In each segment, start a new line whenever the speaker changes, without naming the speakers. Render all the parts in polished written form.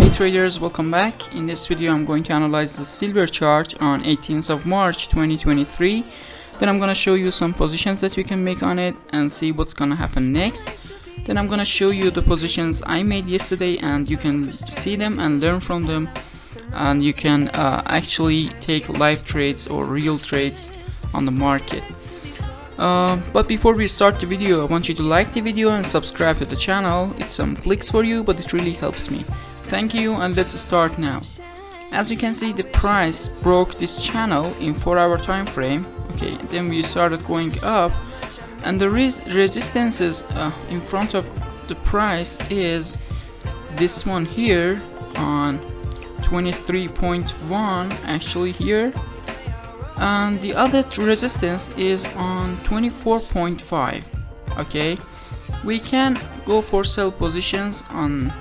Hey traders, welcome back. In this video I'm going to analyze the silver chart on 18th of March 2023. Then I'm going to show you some positions that you can make on it and see what's going to happen next. Then I'm going to show you the positions I made yesterday and you can see them and learn from them, and you can actually take live trades or real trades on the market. But before we start the video, I want you to like the video and subscribe to the channel. It's some clicks for you, but it really helps me. Thank you, and let's start now. As you can see, the price broke this channel in 4-hour time frame. Okay, then we started going up, and the resistances in front of the price is this one here on 23.1 actually here, and the other resistance is on 24.5. okay, we can go for sell positions on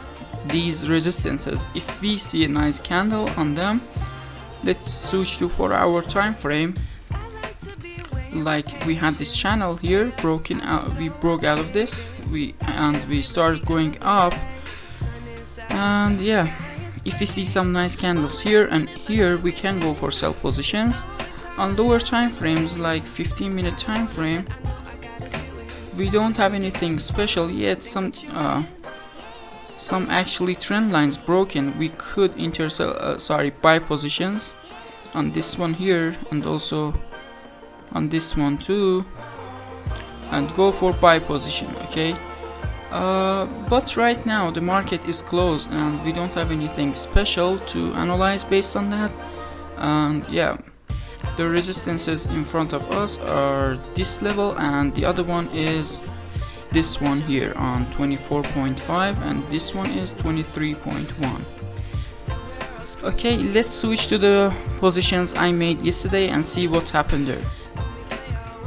these resistances if we see a nice candle on them. Let's switch to 4-hour time frame. Like we had this channel here broken out, we broke out of this, we started going up, and yeah, if we see some nice candles here and here, we can go for sell positions. On lower time frames like 15-minute time frame, we don't have anything special yet. Some actually trend lines broken. We could buy positions on this one here and also on this one too, and go for buy position. Okay, but right now the market is closed and we don't have anything special to analyze based on that. And yeah, the resistances in front of us are this level, and the other one is this one here on 24.5, and this one is 23.1. okay, let's switch to the positions I made yesterday and see what happened there.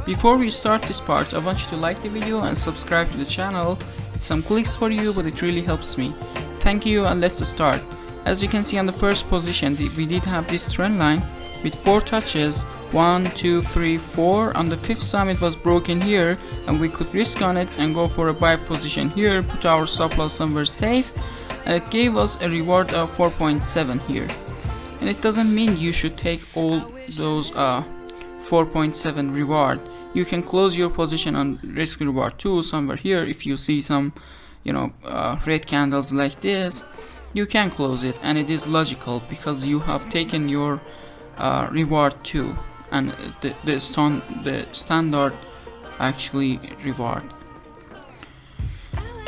Before we start this part, I want you to like the video and subscribe to the channel. It's some clicks for you, but it really helps me. Thank you, and let's start. As you can see on the first position, we did have this trend line with 4 touches, 1, 2, 3, 4. On the 5th time it was broken here, and we could risk on it and go for a buy position here, put our stop loss somewhere safe, and it gave us a reward of 4.7 here. And it doesn't mean you should take all those 4.7 reward. You can close your position on risk reward too somewhere here. If you see some red candles like this, you can close it, and it is logical because you have taken your reward too, and the standard actually reward.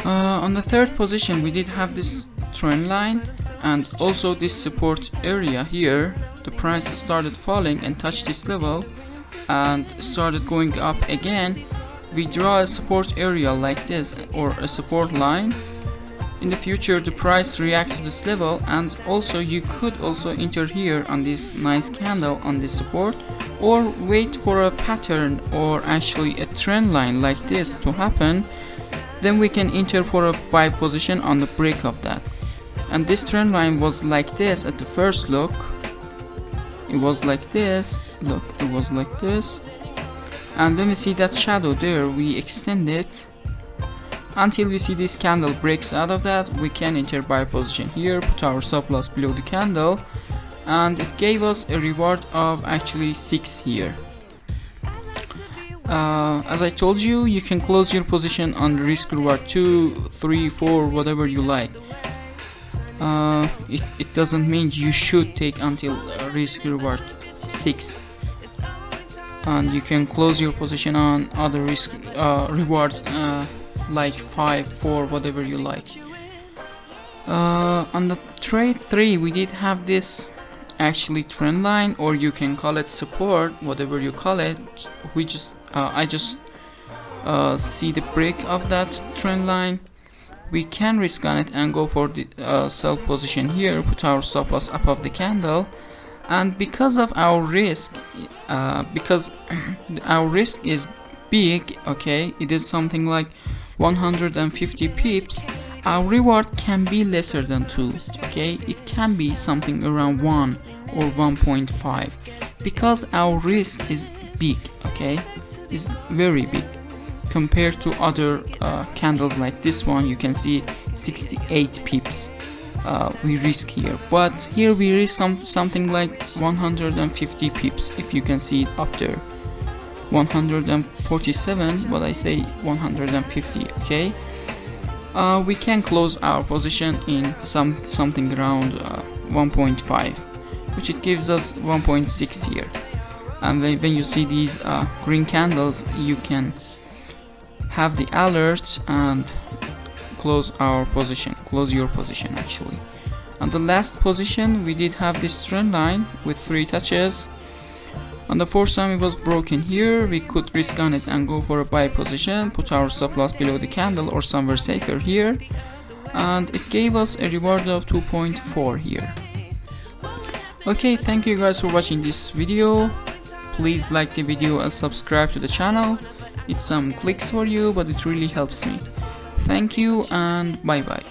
On the third position we did have this trend line and also this support area here. The price started falling and touched this level and started going up again. We draw a support area like this, or a support line. In the future the price reacts to this level, and also you could also enter here on this nice candle on this support, or wait for a pattern or actually a trend line like this to happen. Then we can enter for a buy position on the break of that. And this trend line was like this at the first look. It was like this. Look, it was like this. And when we see that shadow there, we extend it until we see this candle breaks out of that. We can enter buy position here, put our stop loss below the candle, and it gave us a reward of actually 6 here. As I told you, you can close your position on risk reward 2, 3, 4, whatever you like. It doesn't mean you should take until risk reward 6, and you can close your position on other risk rewards like 5, 4, whatever you like. On the trade 3 we did have this actually trend line, or you can call it support, whatever you call it. I just see the break of that trend line. We can risk on it and go for the sell position here, put our stop loss above the candle, and because of our risk, because our risk is big, okay, it is something like 150 pips, our reward can be lesser than 2, okay, it can be something around 1 or 1.5 because our risk is big, okay, is very big. compared to other candles like this one. You can see 68 pips. we risk here, but here we risk something like 150 pips, if you can see it up there. 147, but I say 150. Okay, we can close our position in something around 1.5, which it gives us 1.6 here. And when you see these green candles, you can have the alert and close your position actually. And the last position, we did have this trend line with 3 touches. On the fourth time it was broken here, we could risk on it and go for a buy position, put our stop loss below the candle or somewhere safer here, and it gave us a reward of 2.4 here. Okay, thank you guys for watching this video. Please like the video and subscribe to the channel. It's some clicks for you, but it really helps me. Thank you and bye bye.